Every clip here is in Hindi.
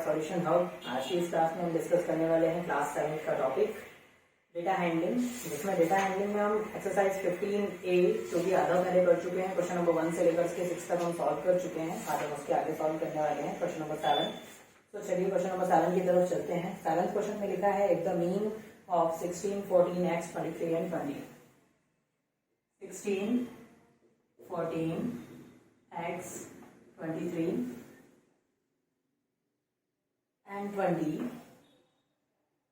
Solution hub. आज की इस क्लास में हम डिस्कस करने वाले हैं क्लास 7 का टॉपिक डेटा हैंडलिंग, जिसमें डेटा हैंडलिंग में हम एक्सरसाइज 15A जो कि आधा पहले कर चुके हैं, क्वेश्चन नंबर 1 से लेकर के 6 तक हम सॉल्व कर चुके हैं। आज हम उसके आगे सॉल्व करने वाले हैं क्वेश्चन नंबर 7। तो चलिए क्वेश्चन नंबर 7 की तरफ चलते हैं। 7th क्वेश्चन में लिखा है the mean of 16, 14, x, 23 and 20। 16, 14, x, 23 and 20,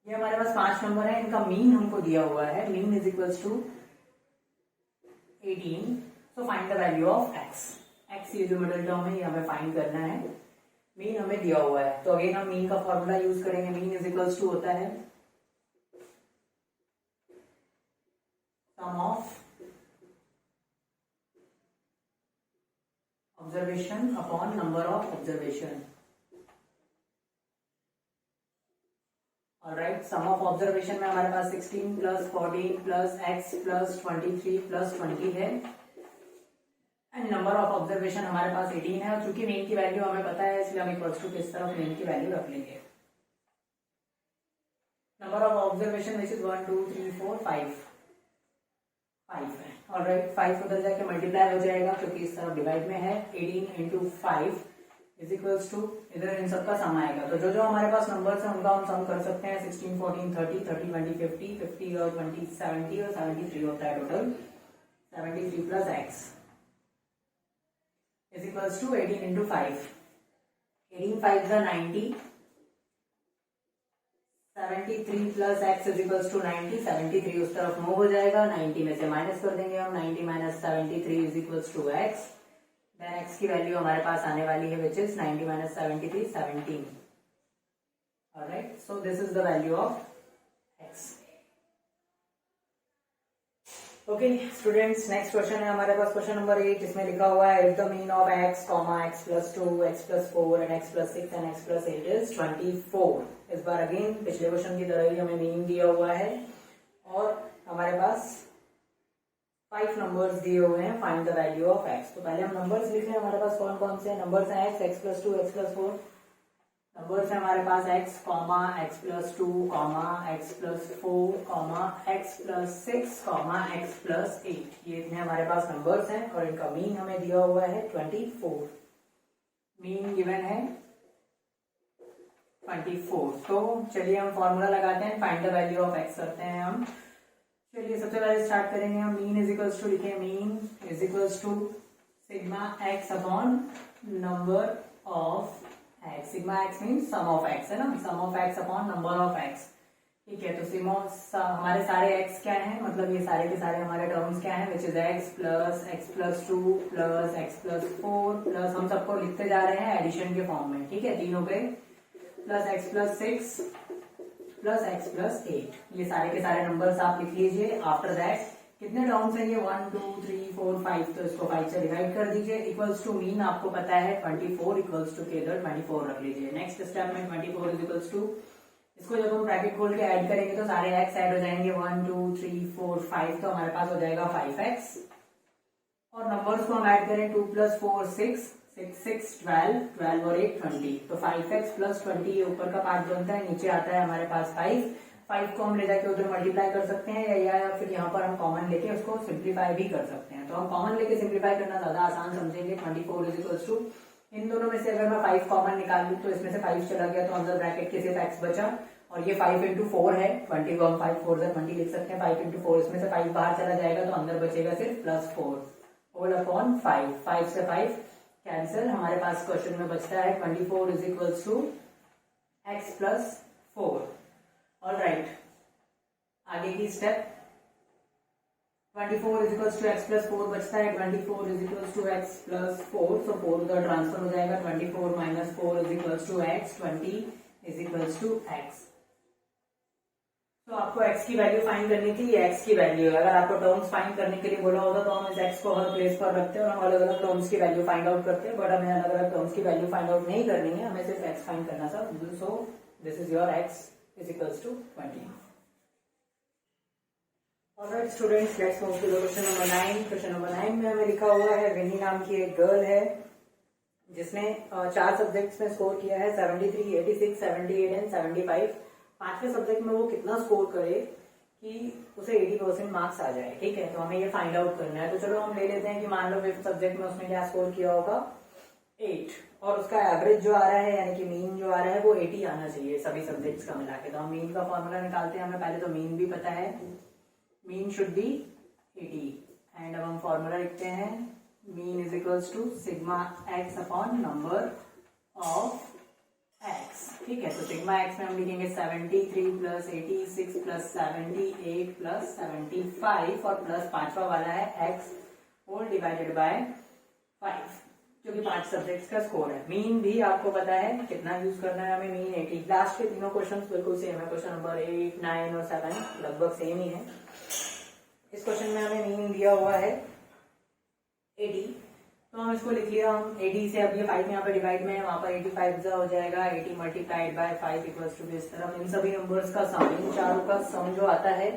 ये हमारे पास 5 नंबर है। इनका मीन हमको दिया हुआ है, mean is equals to 18। So find the value of x। x ये जो मिडिल टर्म है ये हमें फाइंड करना है। मीन हमें दिया हुआ है तो अगेन हम मीन का फॉर्मूला यूज करेंगे। मीन इज इक्वल्स टू होता है sum of observation upon number of observation. Alright, sum of observation में हमारे पास 16 plus 14 plus x plus 23 plus 20 है एंड नंबर ऑफ ऑब्जर्वेशन हमारे पास 18 है। और चूंकि मीन की वैल्यू हमें पता है इसलिए हम इक्वल्स टू किस तरफ मीन की वैल्यू रख लेंगे। Number of observation which is 1 2 3 4 5 है। ऑलराइट, 5 उधर जाके मल्टीप्लाई हो जाएगा क्योंकि इस तरफ डिवाइड में है। 18 इंटू 5 इज इक्वल्स टू, इधर इन सबका सम आएगा। तो जो जो हमारे पास नंबर्स हैं उनका हम सम कर सकते हैं। 16 14 30 30 20 50 50 और 20 70 और 73 होता है total. 73 plus x is equals to 18 into 5। 18 5 is 90। 73 plus x is equals to 90। 73 उस तरफ मूव हो जाएगा, 90 में से माइनस कर देंगे हम। 90 minus 73 is equals to x। Then x की वैल्यू हमारे पास आने वाली है which is 90 minus 73 17। Alright, so this is the value of x। Okay students, next question है हमारे पास क्वेश्चन नंबर 8, जिसमें लिखा हुआ है if the mean of x, x plus 2, x plus 4 and x plus 6 and x plus 8 is 24। इस बार अगेन पिछले क्वेश्चन की तरह ही हमें मीन दिया हुआ है और हमारे पास 5 नंबर्स दिए हुए हैं। Find the value of x। तो पहले हम नंबर्स लिख रहे हैं। हमारे पास कौन कौन से नंबर्स हैं? x plus 2, x plus 4 numbers है हमारे पास। x plus 2, x plus 4, x plus 6, x plus 8, ये इतने हमारे पास नंबर्स हैं और इनका मीन हमें दिया हुआ है 24। मीन गिवन है 24। तो चलिए हम फॉर्मूला लगाते हैं, find the value of x करते हैं हम। चलिए सबसे पहले स्टार्ट करेंगे हम। मीन इज इक्वल्स टू लिखे, mean is equals to sigma x upon number of x। Sigma x means sum of x है ना, sum of x upon number of x। ठीक है, तो हमारे सारे x क्या हैं, मतलब ये सारे के सारे हमारे टर्म्स क्या हैं, which is x plus 2 plus x plus 4 plus हम सबको लिखते जा रहे हैं एडिशन के फॉर्म में। ठीक है, 3 हो गए, plus x plus 6 plus x plus 8। ये सारे के सारे नंबर्स आप लिख लीजिए। आफ्टर दैट कितने टर्म्स हैं ये 1 2 3 4 5, तो इसको 5 से डिवाइड कर दीजिए। इक्वल्स टू मीन आपको पता है 24, इक्वल्स टू के इधर 24 रख लीजिए। नेक्स्ट स्टेप में 24 इज इक्वल्स टू, इसको जब हम ब्रैकेट खोल के ऐड करेंगे तो सारे x ऐड हो जाएंगे। 1 2 3 4 5, तो हमारे पास हो जाएगा 5x। और नंबर्स को हम ऐड करें 2 प्लस 4 6 6 12 12 और 8 20, तो 5x प्लस 20 ये ऊपर का पार्ट बनता है, नीचे आता है हमारे पास 5 को हम ले जाके उधर मल्टीप्लाई कर सकते हैं या फिर यहाँ पर हम कॉमन लेके उसको सिंप्लीफाई भी कर सकते हैं। तो हम कॉमन लेके सिंप्लीफाई करना ज्यादा आसान समझेंगे। 24 इज इक्वल्स टू, इन दोनों में से अगर मैं 5 कॉमन निकाल लूँ तो इसमें से 5 चला गया तो अंदर ब्रैकेट के सिर्फ x बचा और ये 5 इंटू 4 है 20 को हम 5 4 से 20 लिख सकते हैं। 5 इंटू 4, इसमें से 5 बाहर चला जाएगा तो अंदर बचेगा सिर्फ प्लस 4 होल अपॉन 5। 5 से 5 कैंसिल, हमारे पास क्वेश्चन में बचता है 24 is equals to x plus 4। Alright, आगे की step 24 is equals to x plus 4 बचता है। 24 is equals to x plus 4, so 4 उधर ट्रांसफर हो जाएगा। 24 minus 4 is equals to x। 20 is equals to x। तो आपको x की वैल्यू फाइंड करनी थी, ये x की वैल्यू है। अगर आपको टर्म्स फाइंड करने के लिए बोला होता तो हम इस x को हर प्लेस पर रखते हैं और हम अलग अलग टर्म्स की वैल्यू फाइंड आउट करते हैं, बट हमें अलग अलग टर्म्स की वैल्यू फाइंड आउट नहीं करनी है, हमें सिर्फ x फाइंड करना था। So this is your x is equals to 20। Alright students, let's move to question number 9। Question number 9 में हमें लिखा हुआ है विनी नाम की एक गर्ल है जिसने 4 सब्जेक्ट्स में स्कोर किया है 73, 86, 78 एंड 75। 5वें सब्जेक्ट में वो कितना स्कोर करे कि उसे 80% मार्क्स आ जाए। ठीक है, तो हमें ये फाइंड आउट करना है। तो चलो हम ले लेते हैं कि मान लो 5th सब्जेक्ट में उसने क्या स्कोर किया होगा 8, और उसका एवरेज जो आ रहा है यानी कि मीन जो आ रहा है वो 80 आना चाहिए सभी सब्जेक्ट्स का मिला के। तो हम मीन का फॉर्मूला निकालते हैं। हमें पहले तो मीन भी पता है, मीन शुड बी 80 एंड अब हम फॉर्मूला लिखते हैं mean is equals to sigma x upon number of x. ठीक है, तो सिग्मा एक्स में हम लिखेंगे 73 प्लस 86 प्लस 78 प्लस 75 और प्लस 5वां वाला है एक्स होल डिवाइडेड बाय 5, जो कि 5 सब्जेक्ट्स का स्कोर है। मीन भी आपको पता है कितना यूज करना है हमें, मीन 80। लास्ट के तीनों क्वेश्चन बिल्कुल सेम है, क्वेश्चन नंबर 8, 9 और 7 लगभग सेम ही है। इस क्वेश्चन में हमें मीन दिया हुआ है 80, तो हम इसको लिख लिया। हम 80 से अब ये 5 यहाँ पे डिवाइड में है, वहां पर 85 हो जाएगा। 80 मल्टीप्लाइड बाय 5 इक्वल्स टू इस तरह इन सभी नंबर्स का सम, इन चारों का सम जो आता है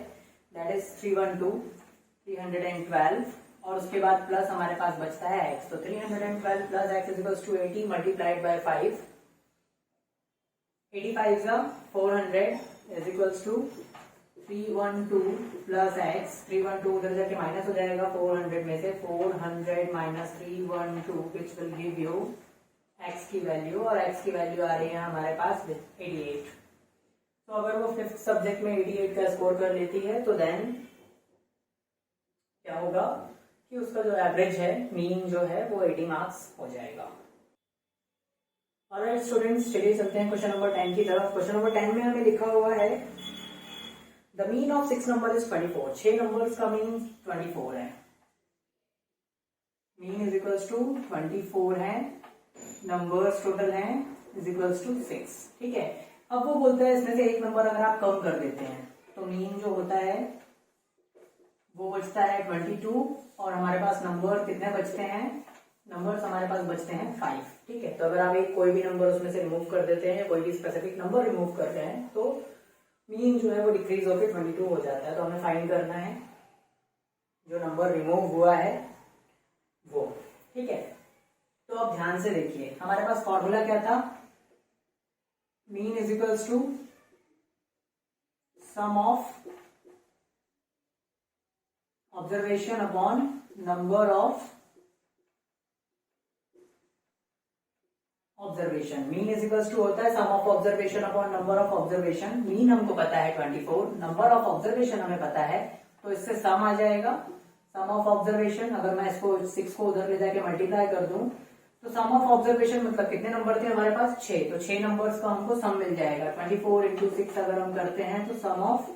दैट इज 312 और उसके बाद प्लस हमारे पास बचता है x। तो 312 plus x is equals to 80 multiplied by 5। 85 is 400 is equals to 312 plus x। 312 उधर जाके माइनस हो जाएगा 400 में से, 400 minus 312 which will give you x की वैल्यू, और x की वैल्यू आ रही है हमारे पास 88। तो अगर वो 5th सब्जेक्ट में 88 का स्कोर कर लेती है तो देन क्या होगा कि उसका जो एवरेज है मीन जो है वो 80 मार्क्स हो जाएगा। ऑलराइट स्टूडेंट्स, चलिए चलते हैं क्वेश्चन नंबर 10 की तरफ। क्वेश्चन नंबर 10 में हमें लिखा हुआ है the mean of 6 number is 24। 6 numbers का मीन 24 है। मीन इज इक्वल्स टू 24 है, नंबर्स टोटल है इज इक्वल्स टू 6। ठीक है, अब वो बोलता है इसमें से एक नंबर अगर आप कम कर देते हैं तो मीन जो होता है वो बचता है 22, और हमारे पास नंबर कितने बचते हैं, नंबर्स हमारे पास बचते हैं 5। ठीक है, तो अगर आप एक कोई भी नंबर उसमें से रिमूव कर देते हैं, कोई भी स्पेसिफिक नंबर रिमूव कर रहे हैं, तो मीन जो है वो डिक्रीज होकर 22 हो जाता है। तो हमें फाइंड करना है जो नंबर रिमूव हुआ है वो। ठीक है, तो अब ध्यान से देखिए, हमारे पास फॉर्मूला क्या था, mean is equals to sum of observation upon number of observation. Mean is equals to होता है sum of observation upon number of observation. Mean हमको पता है 24, नंबर ऑफ ऑब्जर्वेशन हमें पता है, तो इससे सम आ जाएगा सम ऑफ ऑब्जर्वेशन। अगर मैं इसको 6 को उधर ले जाके मल्टीप्लाई कर दूं तो सम ऑफ ऑब्जर्वेशन मतलब कितने नंबर थे हमारे पास 6, तो 6 नंबर्स का हमको सम मिल जाएगा। 24 इंटू 6 अगर हम करते हैं तो सम ऑफ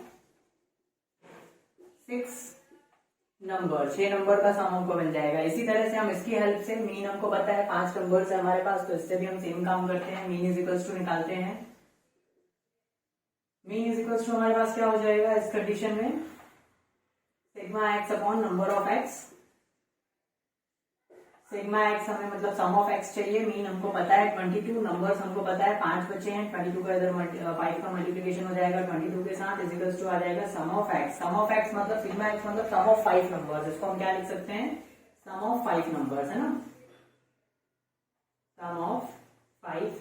6 नंबर, 6 नंबर का सम हमको मिल जाएगा। इसी तरह से हम इसकी हेल्प से, मीन हमको पता है 5 नंबर है हमारे पास, तो इससे भी हम सेम काम करते हैं। मीन इज इक्वल्स टू निकालते हैं। मीन इज इक्वल्स टू हमारे पास क्या हो जाएगा इस कंडीशन में, sigma x upon number of x. Sigma x हमें मतलब सम ऑफ एक्स चाहिए, मीन हमको पता है 22, नंबर्स हमको पता है 5 बचे हैं, 22 का इधर 5 का मल्टीप्लिकेशन हो जाएगा 22 के साथ, इज इक्वल्स टू आ जाएगा sum of X. Sum of X मतलब सिग्मा एक्स मतलब सम ऑफ 5 नंबर्स, इसको हम क्या लिख सकते हैं, सम ऑफ 5 नंबर्स, है ना, सम ऑफ 5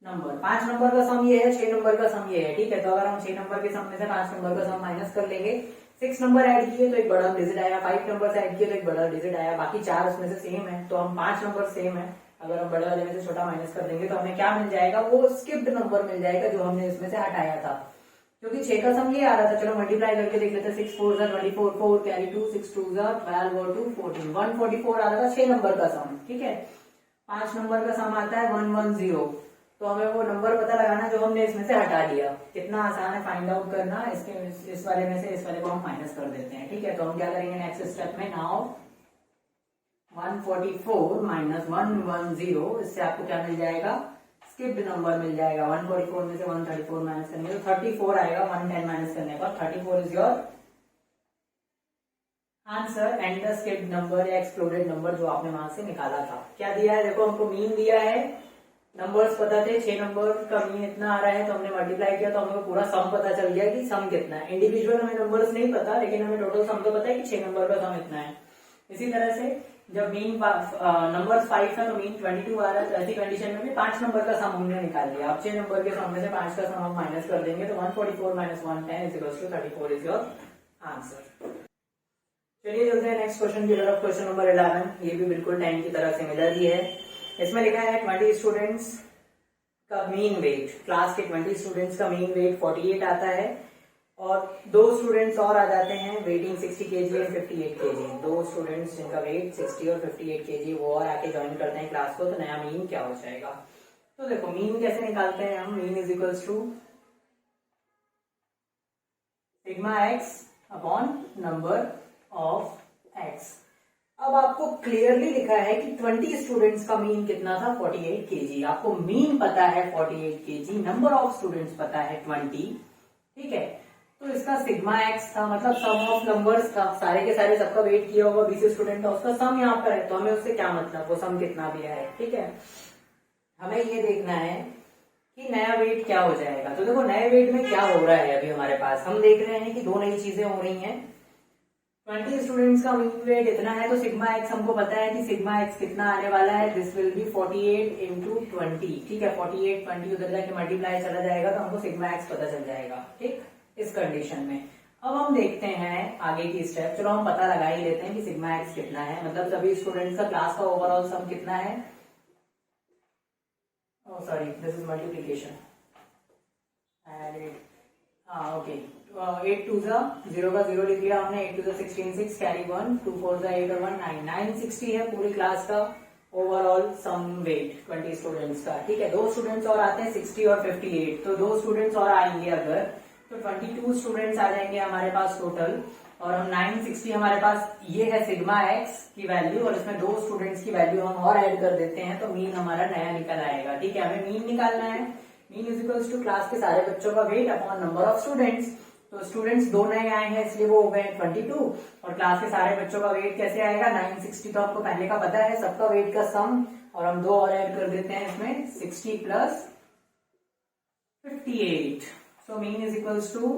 नंबर। 5 नंबर का सम ये है, 6 नंबर का सम ये है। ठीक है, तो अगर हम 6 नंबर के सम में से 5 नंबर का सम माइनस कर लेंगे, 6 नंबर ऐड किए तो एक बड़ा डिजिट आया, 5 नंबर ऐड किए तो एक बड़ा डिजिट आया, बाकी 4 उसमें से सेम है, तो हम 5 नंबर सेम है। अगर हम बड़े वाले में से छोटा माइनस कर देंगे तो हमें क्या मिल जाएगा, वो स्किप्ड नंबर मिल जाएगा जो हमने इसमें से हटाया था, क्योंकि 6 का सम ये आ रहा था। चलो मल्टीप्लाई करके देख लेते हैं, 6 4 24, 4 कैरी 2, 6 2 12 और 2 14, 144 आ रहा था 6 नंबर का सम। ठीक है, 5 नंबर का सम आता है 110, तो हमें वो नंबर पता लगाना जो हमने इसमें से हटा लिया। कितना आसान है फाइंड आउट करना, इसके इस वाले में से इस वाले को हम माइनस कर देते हैं। ठीक है, तो हम क्या करेंगे नेक्स्ट स्टेप में, नाउ 144 माइनस 110, इससे आपको क्या मिल जाएगा, स्किप्ड नंबर मिल जाएगा। 144 में से 134 माइनस करेंगे तो 34 आएगा, 110 माइनस करने पर 34 is your answer and the skipped number या एक्सप्लोडेड नंबर जो आपने वहां से निकाला था। क्या दिया है, देखो हमको मीन दिया है, नंबर्स पता थे, 6 नंबर का मीन इतना आ रहा है, तो हमने मल्टीप्लाई किया तो हमें पूरा सम पता चल गया कि सम कितना है। इंडिविजुअल हमें नंबर्स नहीं पता, लेकिन हमें टोटल सम तो पता है कि 6 नंबर का सम इतना है। इसी तरह से जब मीन नंबर 5 है तो मीन 22 आ रहा है, तो ऐसी कंडीशन में भी 5 नंबर का सम हमने निकाल लिया। अब 6 नंबर के सम में से 5 का सम हम माइनस कर देंगे, तो 144 minus 110 is equal to 34 is your answer. चलिए चलते हैं नेक्स्ट क्वेश्चन की तरफ। क्वेश्चन नंबर 11, ये भी बिल्कुल 10 की तरह सिमिलर ही है। इसमें लिखा है 20 स्टूडेंट्स का मीन वेट, क्लास के 20 स्टूडेंट्स का मीन वेट 48 आता है और 2 स्टूडेंट्स और आ जाते हैं waiting 60 kg and 58 kg। 2 students जिनका वेट 60 और 58 kg वो और आके ज्वाइन करते हैं क्लास को, तो नया मीन क्या हो जाएगा? तो देखो मीन कैसे निकालते हैं हम। Mean is equals to sigma x upon number of x. अब आपको क्लियरली लिखा है कि 20 स्टूडेंट्स का मीन कितना था 48 kg। आपको मीन पता है 48 kg, नंबर ऑफ स्टूडेंट्स पता है 20, ठीक है। तो इसका सिग्मा एक्स था, मतलब सम ऑफ नंबर्स था, सारे के सारे सबका वेट किया होगा 20 स्टूडेंट का, उसका सम यहाँ पर है, तो हमें उससे क्या मतलब, वो सम कितना भी है, ठीक है। हमें ये देखना है कि नया वेट क्या हो जाएगा। तो देखो नए वेट में क्या हो रहा है, अभी हमारे पास हम देख रहे हैं कि 2 नई चीजें हो रही हैं। 20 स्टूडेंट्स का मीन वेट इतना है, तो सिग्मा एक्स हमको पता है कि सिग्मा एक्स कितना आने वाला है, दिस विल बी 48 इंटू 20, ठीक है। 48 20 उधर जाके मल्टीप्लाई चला जाएगा, तो हमको सिग्मा एक्स पता चल जाएगा, ठीक, इस कंडीशन में। अब हम देखते हैं आगे की स्टेप। चलो हम पता लगा ही लेते हैं कि सिग्मा एक्स कितना है, मतलब सभी स्टूडेंट्स का क्लास का ओवरऑल सम कितना है। Sorry, this is multiplication and okay. 8 2 0 का 0 लिख लिया हमने, 8 2 16 6 कैरी 1, 2 4 8 और 1 9 960 है पूरी क्लास का ओवरऑल सम वेट 20 स्टूडेंट्स का, ठीक है। 2 स्टूडेंट्स और आते हैं 60 और 58, तो 2 स्टूडेंट्स और आएंगे अगर, तो 22 स्टूडेंट्स आ जाएंगे हमारे पास टोटल, और हम 960 हमारे पास ये है सिग्मा एक्स की वैल्यू, और इसमें 2 स्टूडेंट्स की वैल्यू हम और ऐड कर देते हैं, तो मीन हमारा नया निकल आएगा, ठीक है। हमें मीन निकालना है। Mean is equals to class के सारे बच्चों का weight upon number of students. तो स्टूडेंट्स 2 नए आए हैं इसलिए वो हो गए 22, और क्लास के सारे बच्चों का वेट कैसे आएगा 960, तो आपको पहले का पता है सबका वेट का सम, और हम 2 और ऐड कर देते हैं इसमें 60 plus 58। So mean is equals to,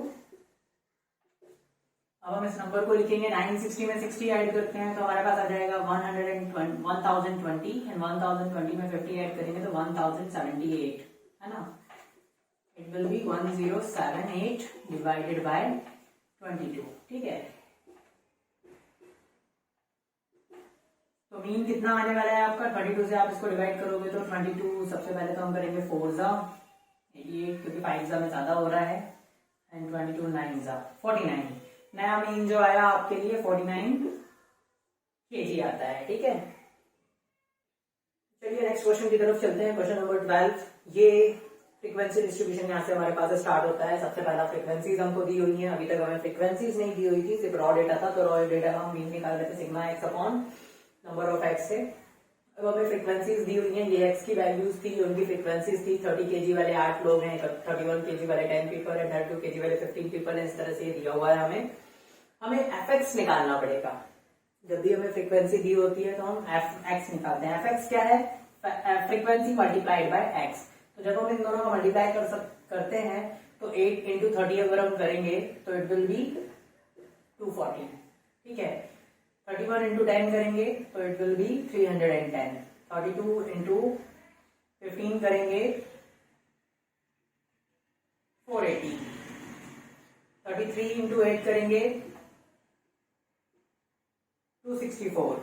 अब हम इस नंबर को लिखेंगे 960 में 60 ऐड करते हैं तो हमारे पास आ जाएगा 1020 एंड 1020 में 50 ऐड करेंगे तो 1078 है ना। It will be 1078 divided by 22, ठीक है। तो मीन कितना आने वाला है आपका 22 से आप इसको डिवाइड करोगे तो 22, सबसे पहले तो हम करेंगे 4 जा 88 क्योंकि 5 जा में ज्यादा हो रहा है, एंड 22 9 जा 49। नया मीन जो आया आपके लिए 49 kg आता है, ठीक है। चलिए नेक्स्ट क्वेश्चन की तरफ चलते हैं। क्वेश्चन नंबर 12, ये फ्रीक्वेंसी डिस्ट्रीब्यूशन यहाँ से हमारे पास स्टार्ट होता है। सबसे पहला फ्रीक्वेंसीज हमको दी हुई है, अभी तक हमें फ्रीक्वेंसीज नहीं दी हुई थी, सिर्फ रॉ डेटा था, तो रॉ डेटा हम मीन निकाल रहे थे sigma x upon number of x से। अब हमें फ्रीक्वेंसीज दी हुई है, ये एक्स की वैल्यूज थी, उनकी फ्रीक्वेंसीज थी। 30 kg वाले 8 लोग हैं, 31 kg वाले 10 पीपल है, 32 kg वाले 15 पीपल है, इस तरह से दिया हुआ है। हमें एफ एक्स निकालना पड़ेगा। जब भी हमें फ्रीक्वेंसी दी होती है तो हम एफ एक्स निकालते हैं। एफ एक्स क्या है, फ्रीक्वेंसी मल्टीप्लाइड बाय एक्स। तो जब हम इन दोनों को मल्टीप्लाई करते हैं तो 8 इंटू 30 अगर हम करेंगे तो इट विल बी 240, ठीक है। 31 इंटू 10 करेंगे तो इट विल बी 310। 32 इंटू 15 करेंगे 480। 33 इंटू 8 करेंगे 264,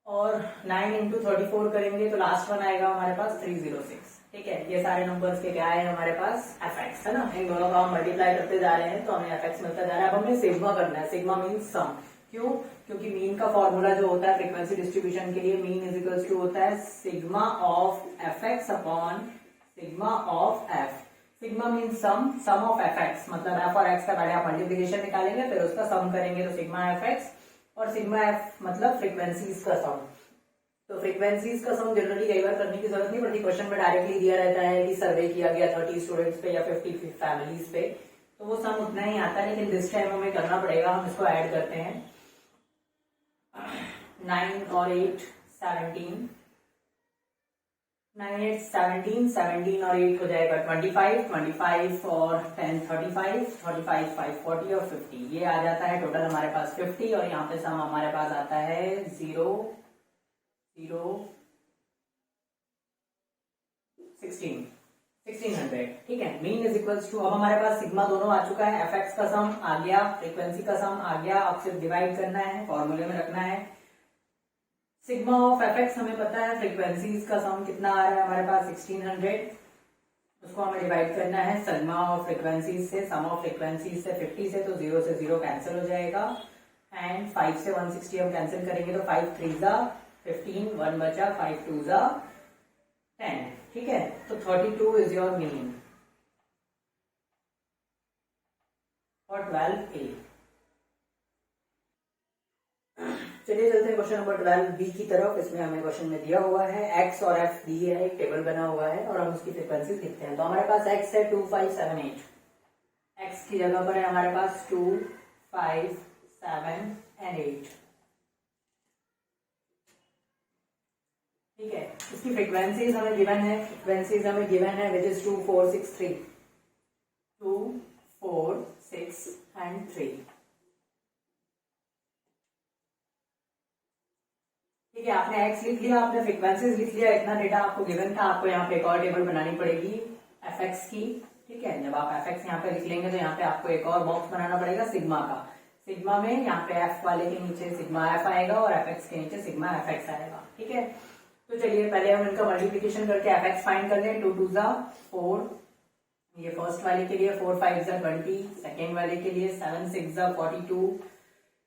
और 9 इंटू 34 करेंगे तो लास्ट वन आएगा हमारे पास 306, ठीक है। ये सारे नंबर्स के क्या है हमारे पास एफ एक्स है ना, इन दोनों का हम मल्टीप्लाई करते जा रहे हैं तो हमें एफ एक्स मिलता जा रहा है। अब हमें सिग्मा करना है। सिग्मा मीन्स सम, क्यों, क्योंकि मीन का फॉर्मूला जो होता है फ्रीक्वेंसी डिस्ट्रीब्यूशन के लिए, मीन इज इक्वल्स टू होता है sigma of F x upon sigma of f. Sigma mean sum of F x, मतलब एफ और एक्स का पहले आप मल्टीप्लिकेशन निकालेंगे फिर उसका सम करेंगे तो सिग्मा एफ एक्स, और सिग्मा एफ मतलब फ्रीक्वेंसीज का सम। तो फ्रीक्वेंसीज का सम जनरली कई बार करने की जरूरत नहीं पड़ती, क्वेश्चन में डायरेक्टली दिया रहता है कि सर्वे किया गया 30 स्टूडेंट्स पे या 50 फैमिलीज पे, तो वो सम उतना ही आता है। लेकिन दिस टाइम हमें करना पड़ेगा, हम इसको ऐड करते हैं 9 और 8 17, 9 8 17, 17 और 8 हो जाएगा 25, 25 और 10 35, 35 5 40 और 50। ये आ जाता है टोटल हमारे पास 50 और यहाँ पे सम हमारे पास आता है 0 0 16 1600। ठीक है, मीन इज इक्वल्स टू, अब हमारे पास सिग्मा दोनों आ चुका है, एफ एक्स का सम आ गया, फ्रीक्वेंसी का सम आ गया, अब सिर्फ डिवाइड करना है, फॉर्मूले में रखना है। सिग्मा ऑफ एफ एक्स हमें पता है, फ्रीक्वेंसीज का सम कितना आ रहा है हमारे पास 1600, उसको हमें डिवाइड करना है सिग्मा ऑफ फ्रीक्वेंसीज से, सम ऑफ फ्रीक्वेंसीज से 50 से, तो 0 से 0 कैंसिल हो जाएगा एंड 5 से 160 हम कैंसिल करेंगे तो 5 3 जा 15, 1 बचा, 5 2 जा 10। ठीक है, तो 32 इज योर मीन और 12A। चलिए चलते हैं क्वेश्चन नंबर 12B की तरफ। इसमें हमें क्वेश्चन में दिया हुआ है x और f दिए है, एक टेबल बना हुआ है और हम उसकी फ्रीक्वेंसी लिखते हैं। तो हमारे पास x है 2 5 7 8, x की जगह पर है हमारे पास 2 5 7 एंड 8। ठीक है, इसकी फ्रीक्वेंसीज हमें गिवन है, फ्रीक्वेंसीज हमें गिवन है विच इज 2 4 6 3, 2 4 6 एंड 3। ठीक है, आपने x लिख लिया, आपने फ्रीक्वेंसीज लिख लिया, इतना डेटा आपको गिवन था। आपको यहाँ पे एक और टेबल बनानी पड़ेगी एफ एक्स की। ठीक है, जब आप एफ एक्स यहाँ पे लिख लेंगे तो यहाँ पे आपको एक और बॉक्स बनाना पड़ेगा सिग्मा का। सिग्मा में यहाँ पे एफ वाले के नीचे सिग्मा एफ आएगा और एफ एक्स के नीचे सिग्मा एफ एक्स आएगा। ठीक है, तो चलिए पहले हम इनका मल्टीप्लीकेशन करके एफ एक्स फाइंड कर लें। 2 2 जा 4, ये फर्स्ट वाले के लिए, 4 5 जा 20, सेकेंड वाले के लिए 7 6 जा 42,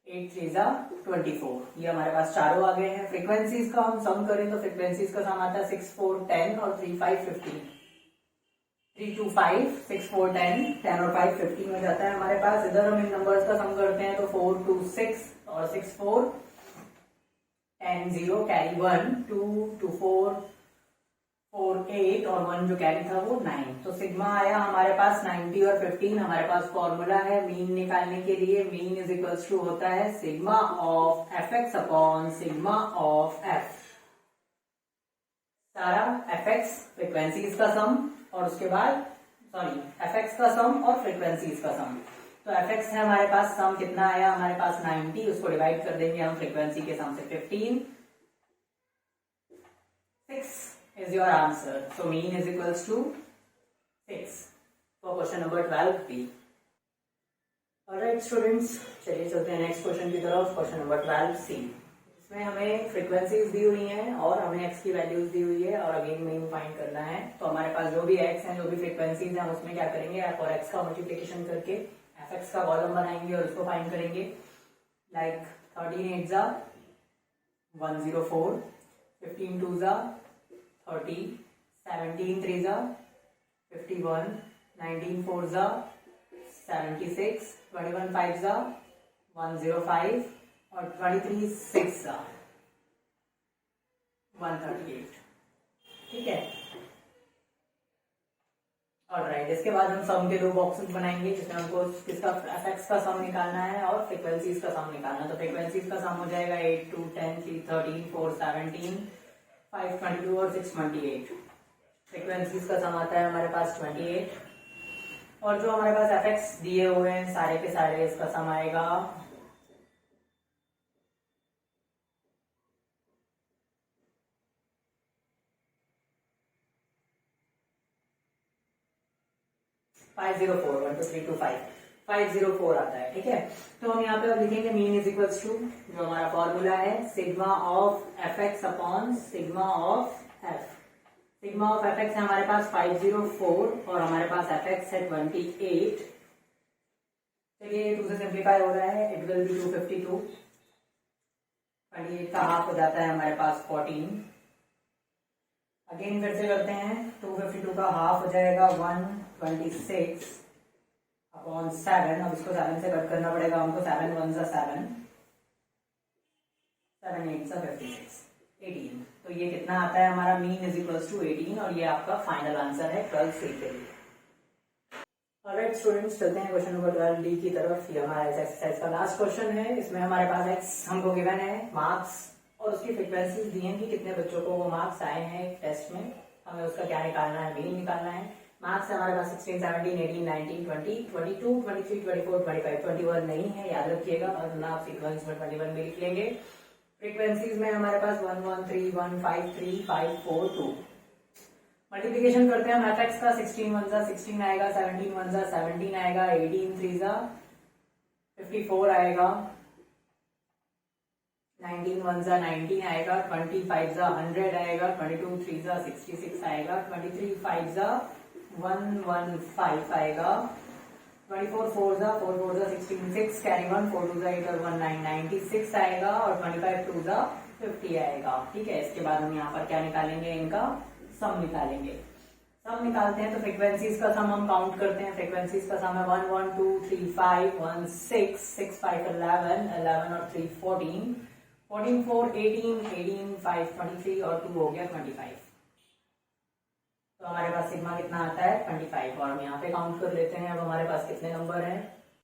8 3 जा 24। ये हमारे पास चारों आ गए हैं। फ्रीक्वेंसीज का हम सम करें तो फ्रीक्वेंसीज का सम आता है 6 4 10 और 3 5 15, 3 2 5 6 4 10, 10 और 5 15 हो जाता है हमारे पास। इधर हम इन नंबर्स का सम करते हैं तो 4 2 6 और 6 4 10 0 कैरी 1, 2 2 4 4 8 और 1 जो कैरी था वो 9। तो सिग्मा आया हमारे पास 90 और 15। हमारे पास फॉर्मूला है मीन निकालने के लिए, मीन इज इक्वल्स टू होता है sigma of F x upon sigma of F. सारा एफ एक्स फ्रीक्वेंसीज का सम और उसके बाद एफ एक्स का सम और फ्रीक्वेंसीज का सम। तो एफ एक्स है हमारे पास, सम कितना आया हमारे पास 90, उसको डिवाइड कर देंगे हम फ्रीक्वेंसी के सम से 15, 6 is your answer. So mean is equals to 6 for question number 12B. Alright students, चलिए चलते हैं नेक्स्ट क्वेश्चन की तरफ। क्वेश्चन नंबर 12C, इसमें हमें फ्रीक्वेंसीज दी हुई हैं और हमें x की वैल्यूज दी हुई है और अगेन मीन फाइंड करना है। तो हमारे पास जो भी x हैं, जो भी फ्रीक्वेंसीज हैं, उसमें क्या करेंगे, f और x का मल्टीप्लिकेशन करके एफ एक्स का कॉलम बनाएंगे और उसको फाइंड करेंगे। लाइक 13 8 जा 104, 15 2 जा 30, 17 3 जा 51, 19 4 जा 76, 21 5 जा 105 और 23 6 जा 138। ठीक है, ऑलराइट। इसके बाद हम सम के दो बॉक्सेस बनाएंगे जिसमें हमको किसका एफ एक्स का सम निकालना है और फ्रीक्वेंसीज का सम निकालना है। तो फ्रीक्वेंसीज का सम हो जाएगा 8 2 10 3 13 4 17 5 22 और 6 28। फ्रीक्वेंसीज का सम आता है हमारे पास 28 और जो हमारे पास एफ एक्स दिए हुए हैं सारे के सारे, इसका सम आएगा 504, 1 2 3 2 5 504 आता है। ठीक है, तो हम यहाँ पे अब लिखेंगे मीन इज इक्वल्स टू जो हमारा फॉर्मूला है sigma of F x upon sigma of f. Sigma of F x है हमारे पास 504 और हमारे पास एफ एक्स है 28। चलिए 2 से सिंप्लीफाई हो रहा है, इट विल बी 252, 28 का हाफ हो जाता है हमारे पास 14। अगेन फिर से करते हैं, 252 का हाफ हो जाएगा 126 अपॉन 7। अब इसको 7 से कट करना पड़ेगा हमको, 7 1 जा 7, 7 8 जा 56, 18। तो ये कितना आता है हमारा मीन इज इक्वल्स टू 18 और ये आपका फाइनल आंसर है 12C के लिए। ऑलराइट स्टूडेंट्स, चलते हैं क्वेश्चन नंबर 12D की तरफ। ये हमारा एक्सरसाइज का लास्ट क्वेश्चन है। इसमें हमारे पास x हमको गिवन है, मार्क्स और उसकी फ्रीक्वेंसी दी हैं कि कितने बच्चों को वो मार्क्स आए हैं टेस्ट में। हमें उसका क्या निकालना है, मीन निकालना है। मार्क्स हमारे पास 16, 17, 18, 19, 20, 22, 23, 24, 25, 21 नहीं है, याद रखिएगा, और ना आप सीक्वेंस में 21 भी लिख लेंगे। फ्रीक्वेंसीज में हमारे पास 1, 1, 3, 1, 5, 3, 5, 4, 2। मल्टीप्लीकेशन करते हैं हम एफएक्स का, 16 1 जा 16 आएगा, 17 1 जा 17 आएगा, 18 3 जा 54 आएगा, 19 1 जा 19 आएगा, 25 जा 100 आएगा, 22 3 जा 66 आएगा, 23 5 जा 115 आएगा, 24 4 जा 4 4 जा 16 6 कैरी 1 4 2 जा 8 और 1 9 96 आएगा, और 25 2 जा 50 आएगा। ठीक है, इसके बाद हम यहाँ पर क्या निकालेंगे, इनका सम निकालेंगे। सम निकालते हैं तो फ्रीक्वेंसीज का सम हम काउंट करते हैं। फ्रीक्वेंसीज का सम है 1 1 2 3 5 1 6 6 5 11 11 और 3 14 14 4 18 18 5 23 और 2 हो गया 25। तो हमारे पास सिग्मा कितना आता है 25, और हम यहाँ पे काउंट कर लेते हैं अब हमारे पास कितने नंबर हैं।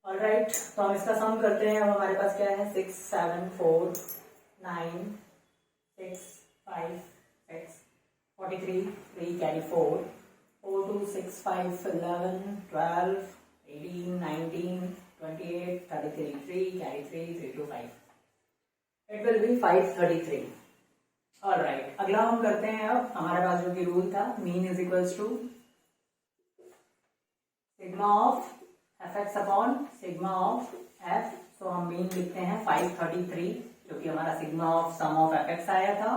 ऑलराइट, तो हम इसका सम करते हैं। अब हमारे पास क्या है 6 7 4 9 6 5 6 43 3 carry 4 4 2 6 5 11 12 18 19 28 33 3 carry 3 3 2 5, it will be 533। Alright, अगला हम करते हैं। अब हमारे पास जो कि रूल था, mean is equals to sigma of F x upon sigma of F. So हम मीन लिखते हैं 533, जो कि हमारा sigma of sum of F X आया था,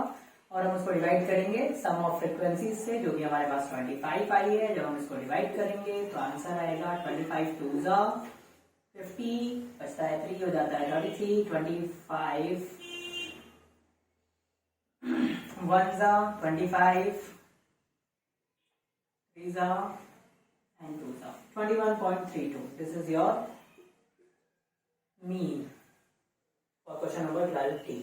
और हम उसको डिवाइड करेंगे सम ऑफ फ्रीक्वेंसीज से, जो कि हमारे पास 25 आई है। जब हम इसको डिवाइड करेंगे तो आंसर आएगा 25 2 जा 50, बचता है 3, हो जाता है 33, 25 1 जा 25, 3 जा and 2 जा 21.32। This is your mean for question number 12T।